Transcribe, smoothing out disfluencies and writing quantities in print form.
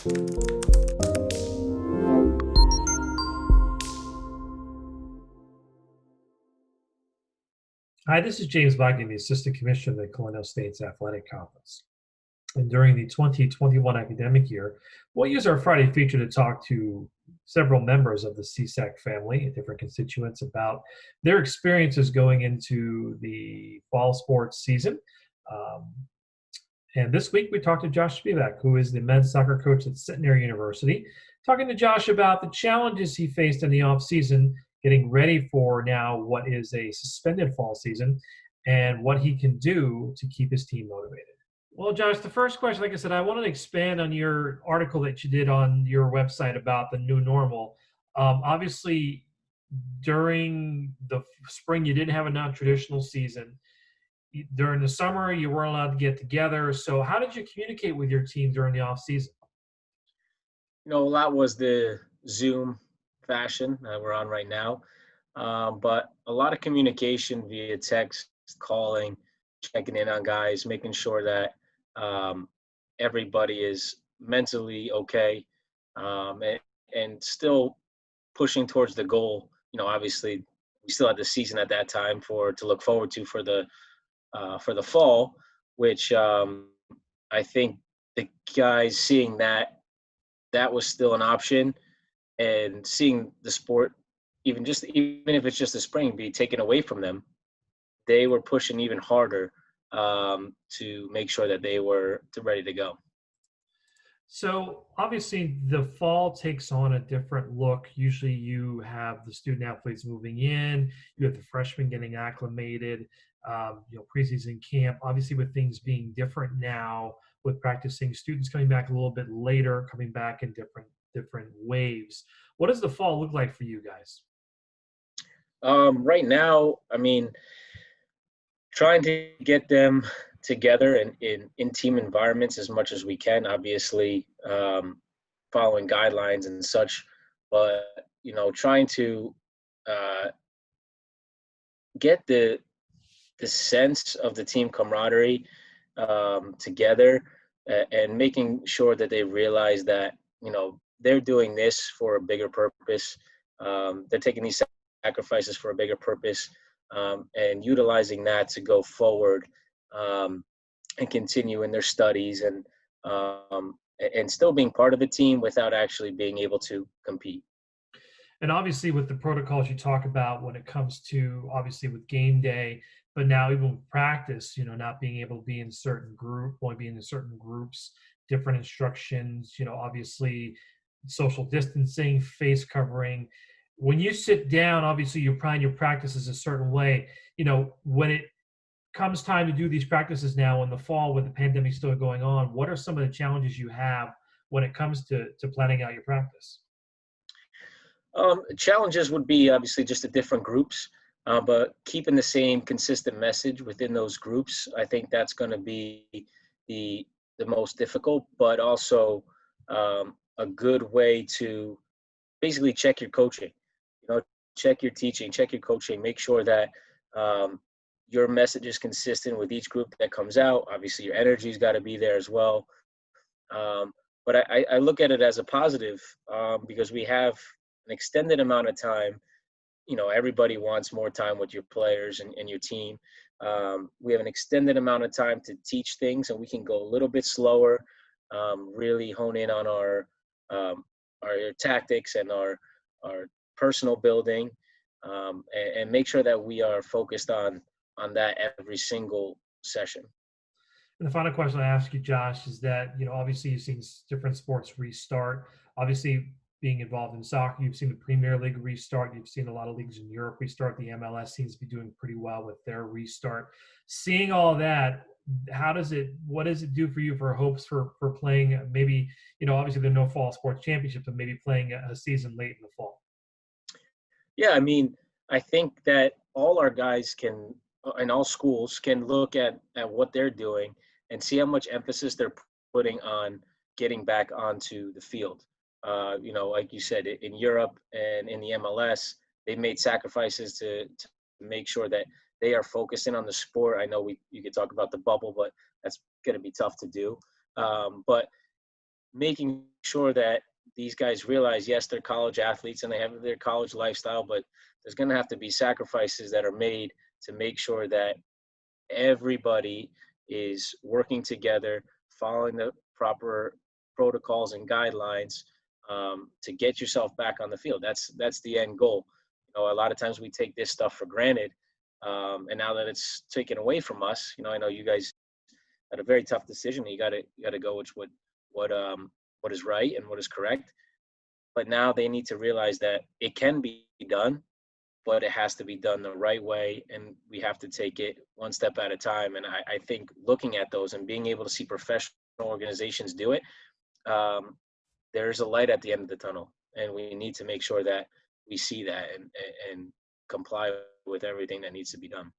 Hi, this is James Wagner, the Assistant Commissioner of the Colonial States Athletic Conference. And during the 2021 academic year, we'll use our Friday feature to talk to several members of the CSAC family and different constituents about their experiences going into the fall sports season. Um, and this week we talked to Josh Spivack, who is the men's soccer coach at Centenary University, talking to Josh about the challenges he faced in the offseason, getting ready for now what is a suspended fall season, and what he can do to keep his team motivated. Well, Josh, the first question, like I said, I wanted to expand on your article that you did on your website about the new normal. Obviously, during the spring, you didn't have a non-traditional season. During the summer, you weren't allowed to get together. So, how did you communicate with your team during the off season? A lot was the Zoom fashion that we're on right now, but a lot of communication via text, calling, checking in on guys, making sure that um, everybody is mentally okay, and still pushing towards the goal. Obviously, we still had the season at that time to look forward to for the fall, which I think the guys seeing that was still an option, and seeing the sport, even if it's just the spring, be taken away from them, they were pushing even harder to make sure that they were ready to go. So obviously the fall takes on a different look. Usually you have the student athletes moving in, you have the freshmen getting acclimated, preseason camp. Obviously with things being different now, with practicing students coming back a little bit later, coming back in different waves. What does the fall look like for you guys? Right now, I mean, trying to get them together in team environments as much as we can, obviously, following guidelines and such, but trying to uh, get the sense of the team camaraderie together, and making sure that they realize that they're doing this for a bigger purpose. They're taking these sacrifices for a bigger purpose, and utilizing that to go forward, and continue in their studies, and still being part of a team without actually being able to compete. And obviously with the protocols you talk about when it comes to obviously with game day, but now even with practice, not being able to be in only being in certain groups, different instructions, obviously social distancing, face covering. When you sit down, obviously you plan your practices a certain way. When it comes time to do these practices now in the fall with the pandemic still going on, what are some of the challenges you have when it comes to planning out your practice? Challenges would be obviously just the different groups, but keeping the same consistent message within those groups. I think that's going to be the the most difficult, but also a good way to basically check your coaching. Check your teaching, check your coaching. Make sure that um, your message is consistent with each group that comes out. Obviously, your energy's got to be there as well. Um, but I look at it as a positive, because we have an extended amount of time. Everybody wants more time with your players and your team. We have an extended amount of time to teach things, and we can go a little bit slower, really hone in on um, our tactics and our personal building, and make sure that we are focused on that every single session. And the final question I ask you, Josh, is that, obviously you've seen different sports restart. Obviously, being involved in soccer, you've seen the Premier League restart. You've seen a lot of leagues in Europe restart. The MLS seems to be doing pretty well with their restart. Seeing all that, what does it do for you for hopes for playing maybe, obviously there are no fall sports championships, but maybe playing a season late in the fall? Yeah, I mean, I think that all our guys can, and all schools can look at what they're doing and see how much emphasis they're putting on getting back onto the field. Like you said, in Europe and in the MLS, they made sacrifices to make sure that they are focusing on the sport. I know you could talk about the bubble, but that's going to be tough to do. But making sure that these guys realize, yes, they're college athletes and they have their college lifestyle, but there's going to have to be sacrifices that are made to make sure that everybody is working together, following the proper protocols and guidelines to get yourself back on the field. That's the end goal. You know, a lot of times we take this stuff for granted, and now that it's taken away from us, you know, I know you guys had a very tough decision. You got to go with what is right and what is correct. But now they need to realize that it can be done, but it has to be done the right way, and we have to take it one step at a time. And I think looking at those and being able to see professional organizations do it, um, there's a light at the end of the tunnel, and we need to make sure that we see that and comply with everything that needs to be done.